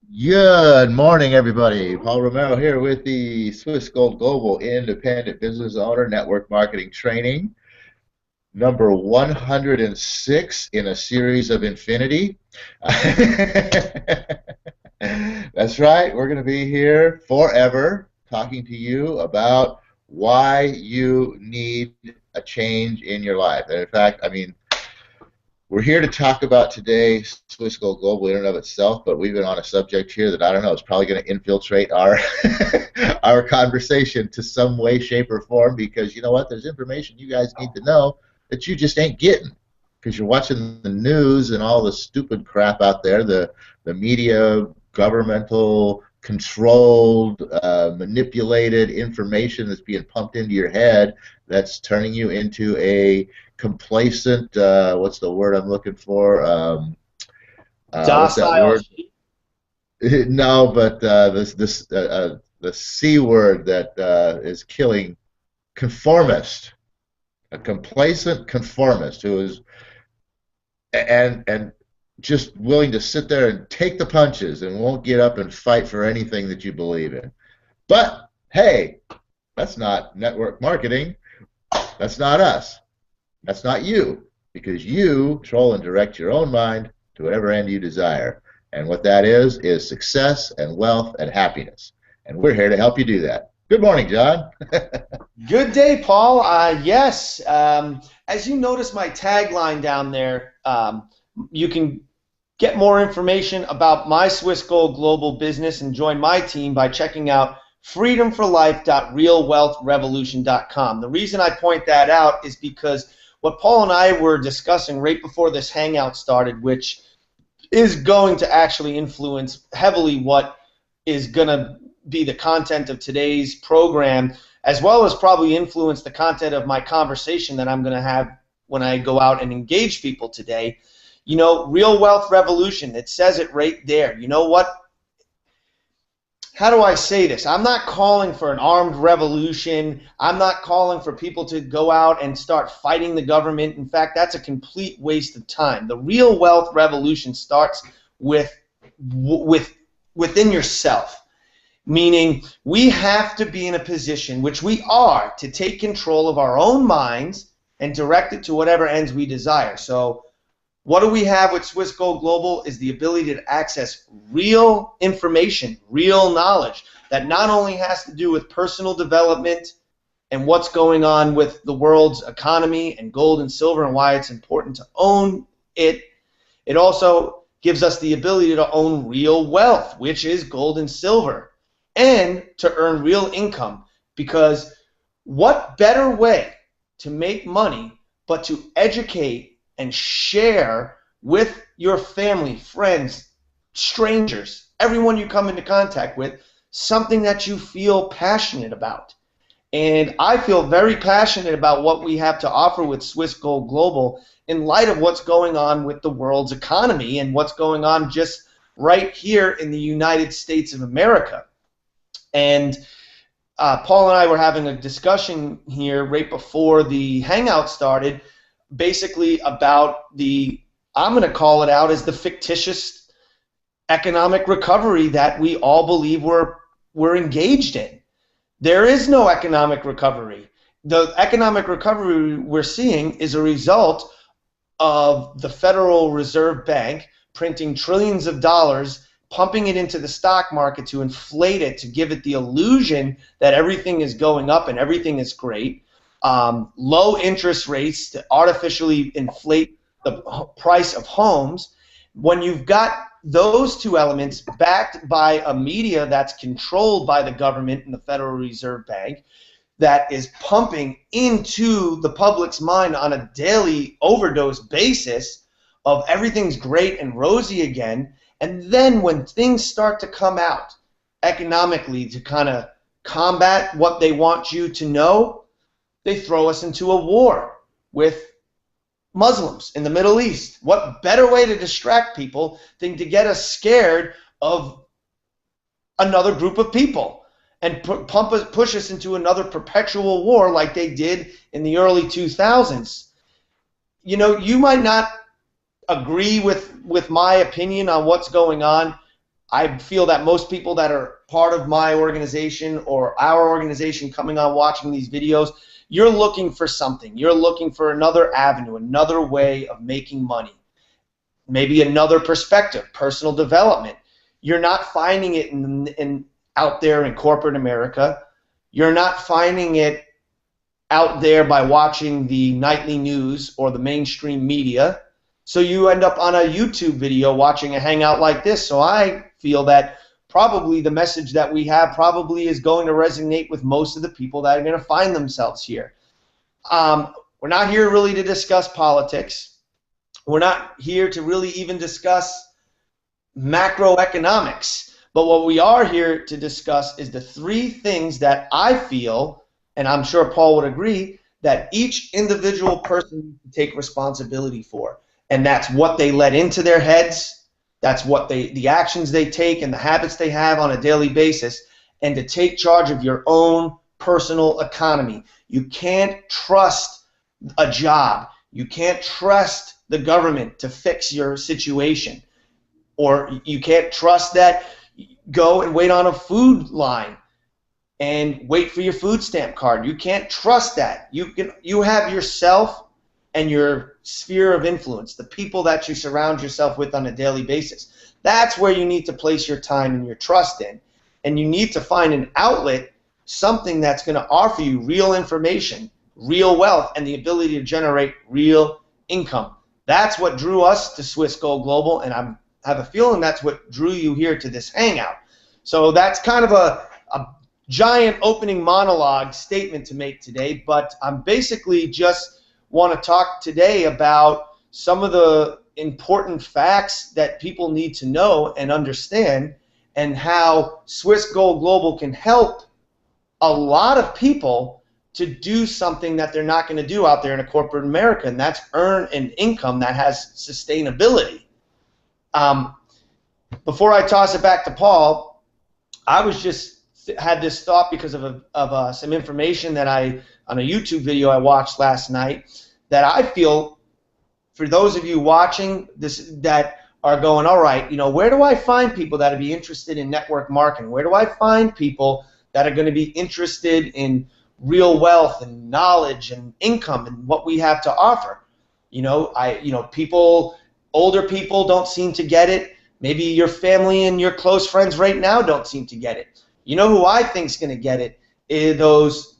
Good morning, everybody. Paul Romero here with the Swissvale Global Independent Business Owner Network Marketing Training, number 106 in a series of infinity. That's right. We're going to be here forever talking to you about why you need a change in your life. And in fact, we're here to talk about today Swissvale Global in and of itself, but we've been on a subject here that I don't know is probably going to infiltrate our our conversation to some way, shape, or form. Because you know what? There's information you guys need to know that you just ain't getting because you're watching the news and all the stupid crap out there, the media, governmental controlled, manipulated information that's being pumped into your head that's turning you into a complacent. What's the word I'm looking for? What's that Docile. word? No, but the C word that is killing conformist, a complacent conformist who is and just willing to sit there and take the punches and won't get up and fight for anything that you believe in. But hey, that's not network marketing. That's not us. That's not you, because you control and direct your own mind to whatever end you desire. And what that is success and wealth and happiness. And we're here to help you do that. Good morning, John. Good day, Paul. Yes, as you notice my tagline down there, you can get more information about my Swissvale Global business and join my team by checking out freedomforlife.realwealthrevolution.com. The reason I point that out is because what Paul and I were discussing right before this hangout started, which is going to actually influence heavily what is going to be the content of today's program, as well as probably influence the content of my conversation that I'm going to have when I go out and engage people today. You know, Real Wealth Revolution, it says it right there. You know what? How do I say this? I'm not calling for an armed revolution. I'm not calling for people to go out and start fighting the government. In fact, that's a complete waste of time. The real wealth revolution starts within yourself, meaning we have to be in a position, which we are, to take control of our own minds and direct it to whatever ends we desire. So what do we have with Swissvale Global is the ability to access real information, real knowledge that not only has to do with personal development and what's going on with the world's economy and gold and silver and why it's important to own it. It also gives us the ability to own real wealth, which is gold and silver, and to earn real income, because what better way to make money but to educate and share with your family, friends, strangers, everyone you come into contact with, something that you feel passionate about. And I feel very passionate about what we have to offer with Swissvale Global in light of what's going on with the world's economy and what's going on just right here in the United States of America. And Paul and I were having a discussion here right before the hangout started, basically about the, I'm going to call it out as the fictitious economic recovery that we all believe we're engaged in. There is no economic recovery. The economic recovery we're seeing is a result of the Federal Reserve Bank printing trillions of dollars, pumping it into the stock market to inflate it, to give it the illusion that everything is going up and everything is great. Low interest rates to artificially inflate the price of homes. When you've got those two elements backed by a media that's controlled by the government and the Federal Reserve Bank, that is pumping into the public's mind on a daily overdose basis of everything's great and rosy again, and then when things start to come out economically to kind of combat what they want you to know, they throw us into a war with Muslims in the Middle East. What better way to distract people than to get us scared of another group of people and push us into another perpetual war like they did in the early 2000s? You know, you might not agree with my opinion on what's going on, I feel that most people that are part of my organization or our organization coming on watching these videos, you're looking for something. You're looking for another avenue, another way of making money, maybe another perspective, personal development. You're not finding it out there in corporate America. You're not finding it out there by watching the nightly news or the mainstream media. So you end up on a YouTube video watching a hangout like this. So I feel that probably the message that we have probably is going to resonate with most of the people that are going to find themselves here. We're not here really to discuss politics. We're not here to really even discuss macroeconomics. But what we are here to discuss is the three things that I feel, and I'm sure Paul would agree, that each individual person needs to take responsibility for. And that's what they let into their heads, that's what the actions they take and the habits they have on a daily basis, and to take charge of your own personal economy. You can't trust a job. You can't trust the government to fix your situation. Or you can't trust that go and wait on a food line and wait for your food stamp card. You can't trust that. You have yourself and your sphere of influence, the people that you surround yourself with on a daily basis. That's where you need to place your time and your trust in. And you need to find an outlet, something that's going to offer you real information, real wealth, and the ability to generate real income. That's what drew us to Swissvale Global, and I have a feeling that's what drew you here to this hangout. So that's kind of a giant opening monologue statement to make today, but I'm basically just want to talk today about some of the important facts that people need to know and understand, and how Swissvale Global can help a lot of people to do something that they're not going to do out there in a corporate America, and that's earn an income that has sustainability. Before I toss it back to Paul, I was just had this thought because of some information that on a YouTube video I watched last night, that I feel for those of you watching this that are going, all right, where do I find people that would be interested in network marketing? Where do I find people that are going to be interested in real wealth and knowledge and income and what we have to offer? Older people don't seem to get it. Maybe your family and your close friends right now don't seem to get it. You know who I think is going to get it? Is those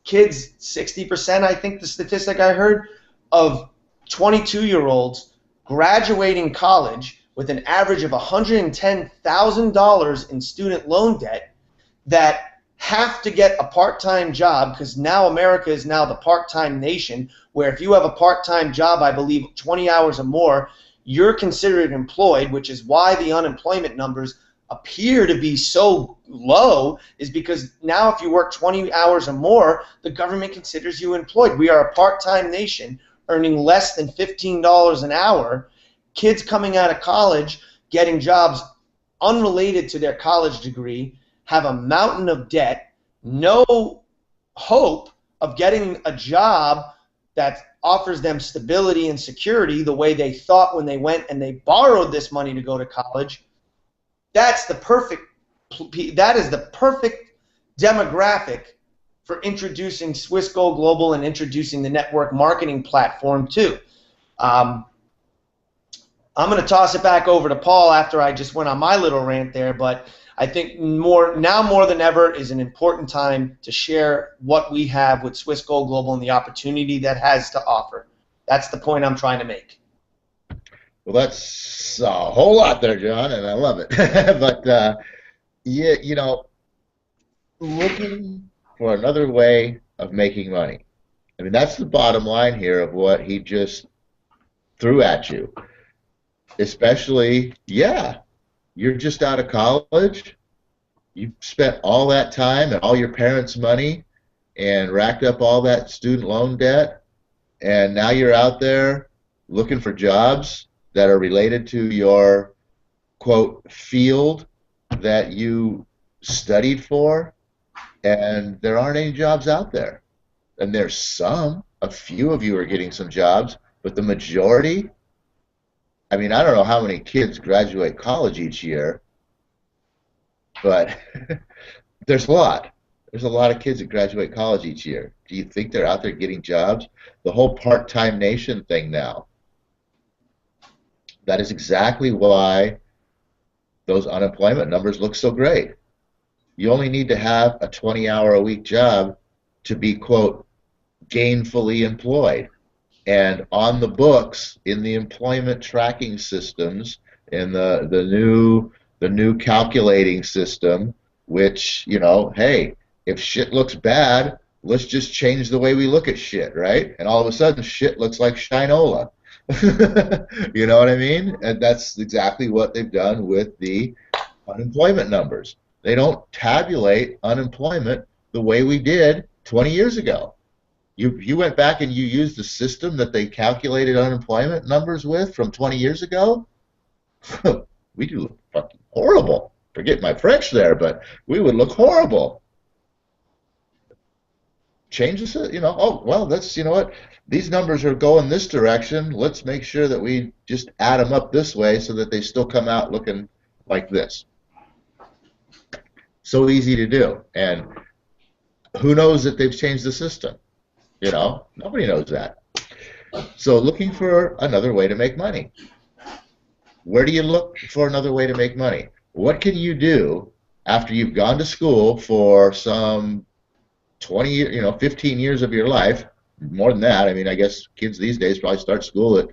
kids, 60%, I think the statistic I heard, of 22-year-olds graduating college with an average of $110,000 in student loan debt, that have to get a part-time job, because now America is now the part-time nation, where if you have a part-time job, I believe 20 hours or more, you're considered employed, which is why the unemployment numbers appear to be so low, is because now if you work 20 hours or more, the government considers you employed. We are a part-time nation earning less than $15 an hour. Kids coming out of college getting jobs unrelated to their college degree, have a mountain of debt, no hope of getting a job that offers them stability and security the way they thought when they went and they borrowed this money to go to college. That is the perfect demographic for introducing Swissvale Global and introducing the network marketing platform too. I'm going to toss it back over to Paul after I just went on my little rant there, but I think now more than ever is an important time to share what we have with Swissvale Global and the opportunity that has to offer. That's the point I'm trying to make. Well, that's a whole lot there, John, and I love it. But looking for another way of making money. I mean, that's the bottom line here of what he just threw at you. Especially, you're just out of college. You spent all that time and all your parents' money and racked up all that student loan debt, and now you're out there looking for jobs that are related to your, quote, field that you studied for, and there aren't any jobs out there. And there's a few of you are getting some jobs, but the majority, I mean, I don't know how many kids graduate college each year, But there's a lot. There's a lot of kids that graduate college each year. Do you think they're out there getting jobs? The whole part-time nation thing now, that is exactly why those unemployment numbers look so great. You only need to have a 20-hour-a-week job to be, quote, gainfully employed. And on the books, in the employment tracking systems, in the new calculating system, which, hey, if shit looks bad, let's just change the way we look at shit, right? And all of a sudden, shit looks like Shinola. You know what I mean? And that's exactly what they've done with the unemployment numbers. They don't tabulate unemployment the way we did 20 years ago. You went back and you used the system that they calculated unemployment numbers with from 20 years ago, we do look fucking horrible. Forget my French there, but we would look horrible. Changes it, oh, well, you know what, these numbers are going this direction. Let's make sure that we just add them up this way so that they still come out looking like this. So easy to do. And who knows that they've changed the system? Nobody knows that. So looking for another way to make money. Where do you look for another way to make money? What can you do after you've gone to school for some 20, 15 years of your life? More than that. I mean, I guess kids these days probably start school at,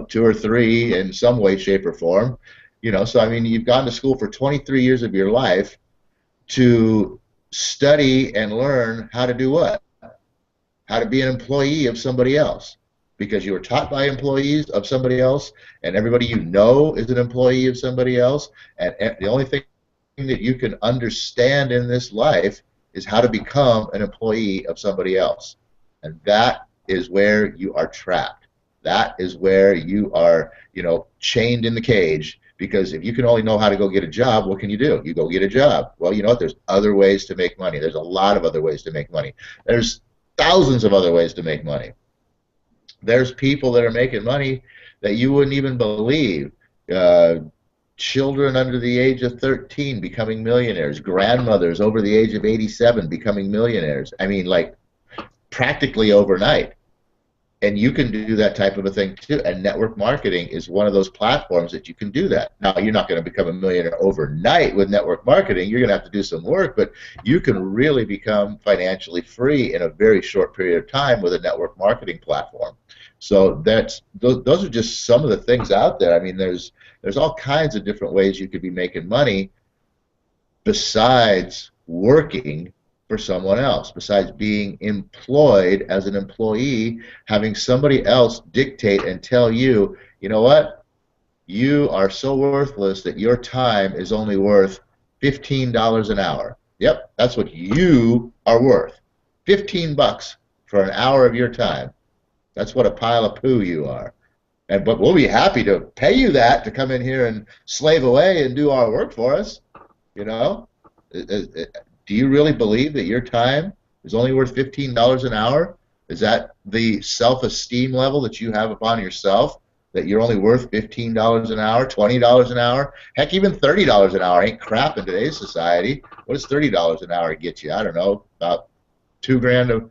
2 or 3 in some way, shape, or form. So I mean, you've gone to school for 23 years of your life to study and learn how to do what? How to be an employee of somebody else, because you were taught by employees of somebody else, and everybody you know is an employee of somebody else, and the only thing that you can understand in this life is how to become an employee of somebody else. And that is where you are trapped. That is where you are, chained in the cage, because if you can only know how to go get a job, what can you do? You go get a job. Well, you know what? There's other ways to make money. There's a lot of other ways to make money. There's thousands of other ways to make money. There's people that are making money that you wouldn't even believe. Children under the age of 13 becoming millionaires. Grandmothers over the age of 87 becoming millionaires. I mean, like, practically overnight. And you can do that type of a thing too. And network marketing is one of those platforms that you can do that. Now, you're not going to become a millionaire overnight with network marketing. You're going to have to do some work, but you can really become financially free in a very short period of time with a network marketing platform. So those are just some of the things out there. I mean, there's all kinds of different ways you could be making money besides working for someone else, besides being employed as an employee, having somebody else dictate and tell you, you know what, you are so worthless that your time is only worth $15 an hour. Yep, that's what you are worth. 15 bucks for an hour of your time. That's what a pile of poo you are. But we'll be happy to pay you that to come in here and slave away and do our work for us. Do you really believe that your time is only worth $15 an hour? Is that the self-esteem level that you have upon yourself, that you're only worth $15 an hour, $20 an hour? Heck, even $30 an hour ain't crap in today's society. What does $30 an hour get you? I don't know, about $2,000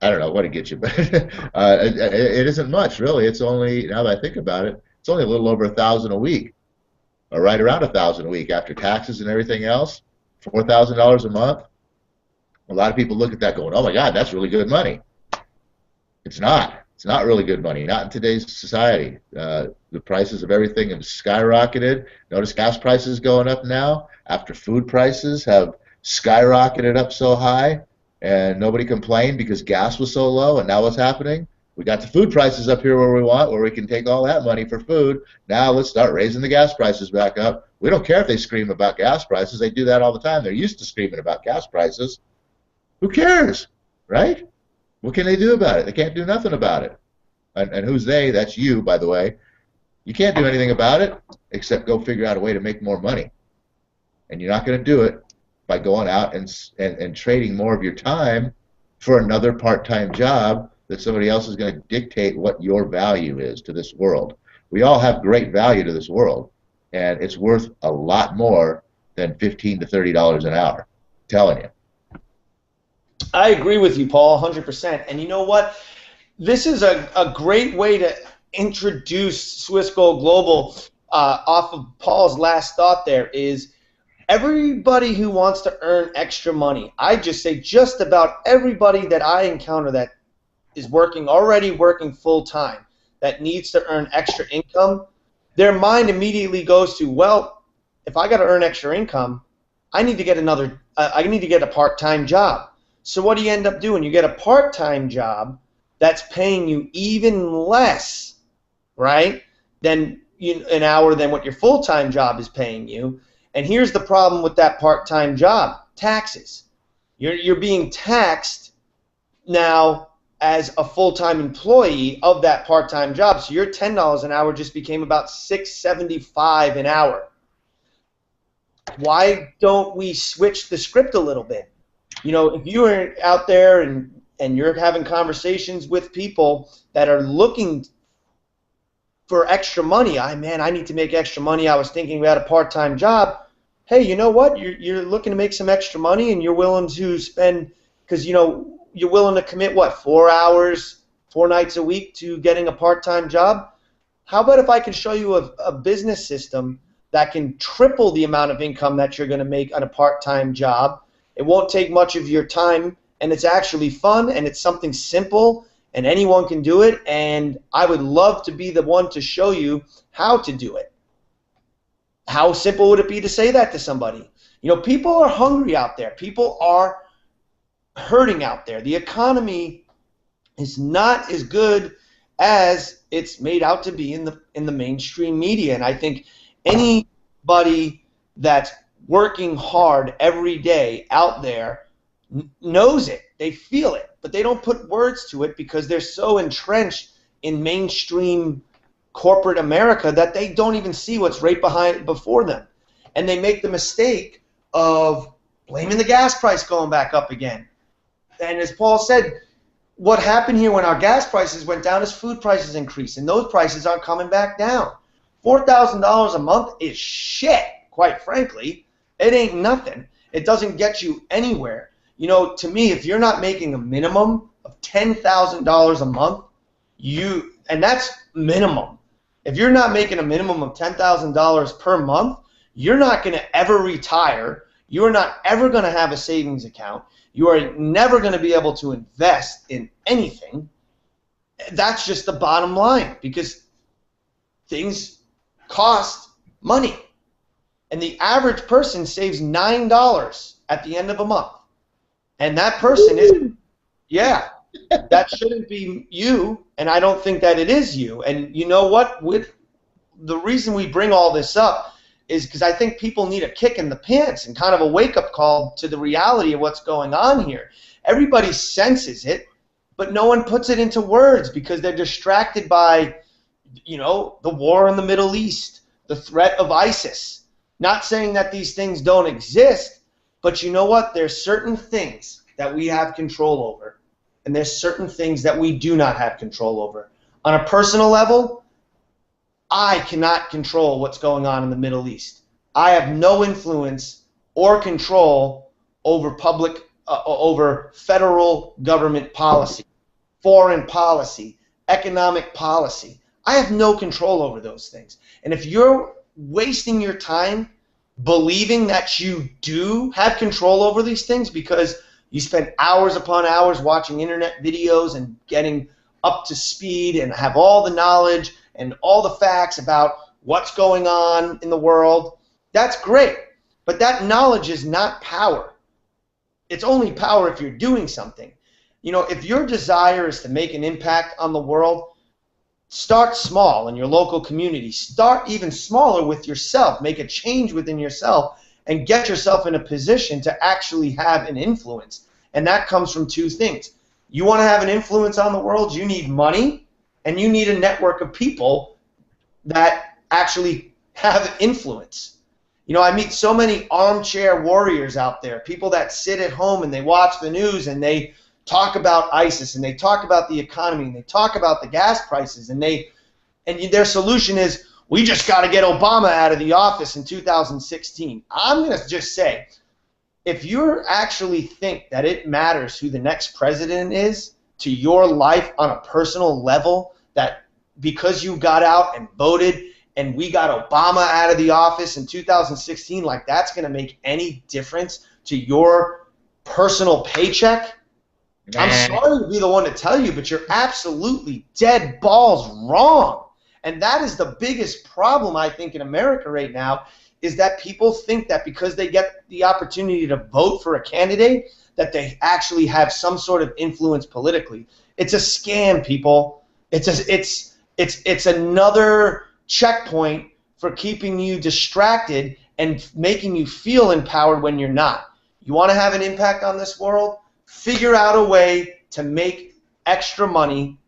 I don't know what it gets you, but it isn't much, really. It's only, now that I think about it, it's only a little over $1,000 a week, or right around $1,000 a week after taxes and everything else. $4,000 a month. A lot of people look at that going, oh my God, that's really good money. It's not. It's not really good money, not in today's society. The prices of everything have skyrocketed. Notice gas prices going up now after food prices have skyrocketed up so high, and nobody complained because gas was so low. And now what's happening? We got the food prices up here where we want, where we can take all that money for food. Now let's start raising the gas prices back up. We don't care if they scream about gas prices. They do that all the time. They're used to screaming about gas prices. Who cares, right? What can they do about it? They can't do nothing about it. And who's they? That's you, by the way. You can't do anything about it except go figure out a way to make more money. And you're not going to do it by going out and trading more of your time for another part-time job that somebody else is going to dictate what your value is to this world. We all have great value to this world, and it's worth a lot more than $15 to $30 an hour. I'm telling you. I agree with you, Paul, 100%. And you know what? This is a great way to introduce Swissvale Global off of Paul's last thought there is everybody who wants to earn extra money. I just say just about everybody that I encounter that is already working full time, that needs to earn extra income, their mind immediately goes to, well, if I got to earn extra income, I need to get a part-time job. So what do you end up doing? You get a part-time job that's paying you even less, right, than an hour than what your full-time job is paying you. And here's the problem with that part-time job: taxes. You're being taxed now as a full-time employee of that part-time job. So your $10 an hour just became about $6.75 an hour. Why don't we switch the script a little bit? If you are out there and you're having conversations with people that are looking for extra money, I need to make extra money. I was thinking about a part-time job. Hey, you know what? You're looking to make some extra money, and you're willing to spend, because you're willing to commit, 4 hours, 4 nights a week to getting a part-time job? How about if I can show you a business system that can triple the amount of income that you're going to make on a part-time job? It won't take much of your time, and it's actually fun, and it's something simple, and anyone can do it, and I would love to be the one to show you how to do it. How simple would it be to say that to somebody? People are hungry out there. People are hurting out there. The economy is not as good as it's made out to be in the mainstream media, and I think anybody that's working hard every day out there knows it. They feel it, but they don't put words to it because they're so entrenched in mainstream corporate America that they don't even see what's right before them. And they make the mistake of blaming the gas price going back up again. And as Paul said, what happened here when our gas prices went down is food prices increased, and those prices aren't coming back down. $4,000 a month is shit, quite frankly. It ain't nothing. It doesn't get you anywhere. To me, if you're not making a minimum of $10,000 a month, and that's minimum. If you're not making a minimum of $10,000 per month, you're not going to ever retire. You are not ever going to have a savings account. You are never going to be able to invest in anything. That's just the bottom line, because things cost money. And the average person saves $9 at the end of a month. And that person isn't, that shouldn't be you, and I don't think that it is you. And you know what? With the reason we bring all this up is because I think people need a kick in the pants and kind of a wake-up call to the reality of what's going on here. Everybody senses it, but no one puts it into words because they're distracted by, the war in the Middle East, the threat of ISIS. Not saying that these things don't exist, but you know what? There's certain things that we have control over, and there's certain things that we do not have control over. On a personal level, I cannot control what's going on in the Middle East. I have no influence or control over over federal government policy, foreign policy, economic policy. I have no control over those things. And if you're wasting your time believing that you do have control over these things because you spend hours upon hours watching internet videos and getting up to speed and have all the knowledge and all the facts about what's going on in the world, that's great. But that knowledge is not power. It's only power if you're doing something. If your desire is to make an impact on the world, start small in your local community. Start even smaller with yourself. Make a change within yourself and get yourself in a position to actually have an influence. And that comes from two things. You want to have an influence on the world, you need money, and you need a network of people that actually have influence. I meet so many armchair warriors out there, people that sit at home and they watch the news and they talk about ISIS and they talk about the economy and they talk about the gas prices and their solution is, we just got to get Obama out of the office in 2016. I'm going to just say, if you actually think that it matters who the next president is to your life on a personal level, that because you got out and voted and we got Obama out of the office in 2016, like that's going to make any difference to your personal paycheck, I'm sorry to be the one to tell you, but you're absolutely dead balls wrong. And that is the biggest problem, I think, in America right now, is that people think that because they get the opportunity to vote for a candidate, that they actually have some sort of influence politically. It's a scam, people. It's another checkpoint for keeping you distracted and making you feel empowered when you're not. You want to have an impact on this world? Figure out a way to make extra money,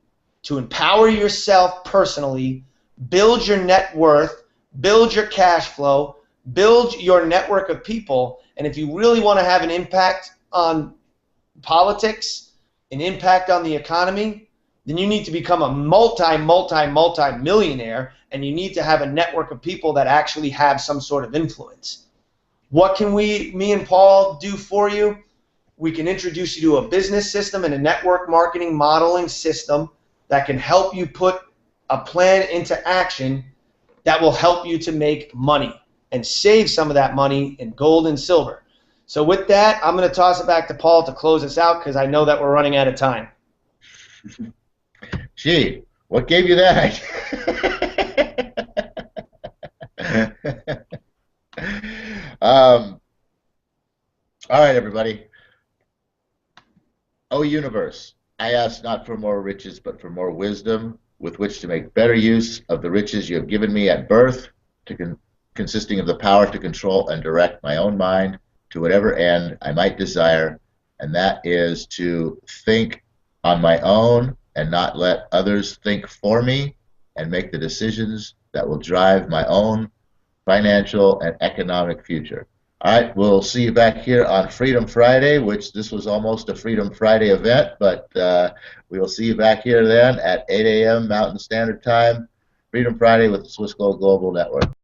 to empower yourself personally, build your net worth, build your cash flow, build your network of people, and if you really want to have an impact on politics, an impact on the economy, then you need to become a multi-millionaire, and you need to have a network of people that actually have some sort of influence. What can me and Paul do for you? We can introduce you to a business system and a network marketing modeling system that can help you put a plan into action that will help you to make money and save some of that money in gold and silver. So with that, I'm going to toss it back to Paul to close us out because I know that we're running out of time. Gee, what gave you that? All right, everybody. O universe, I ask not for more riches, but for more wisdom with which to make better use of the riches you have given me at birth, consisting of the power to control and direct my own mind to whatever end I might desire, and that is to think on my own and not let others think for me, and make the decisions that will drive my own financial and economic future. All right, we'll see you back here on Freedom Friday, which this was almost a Freedom Friday event, but we will see you back here then at 8 a.m. Mountain Standard Time, Freedom Friday with the Swissvale Global Network.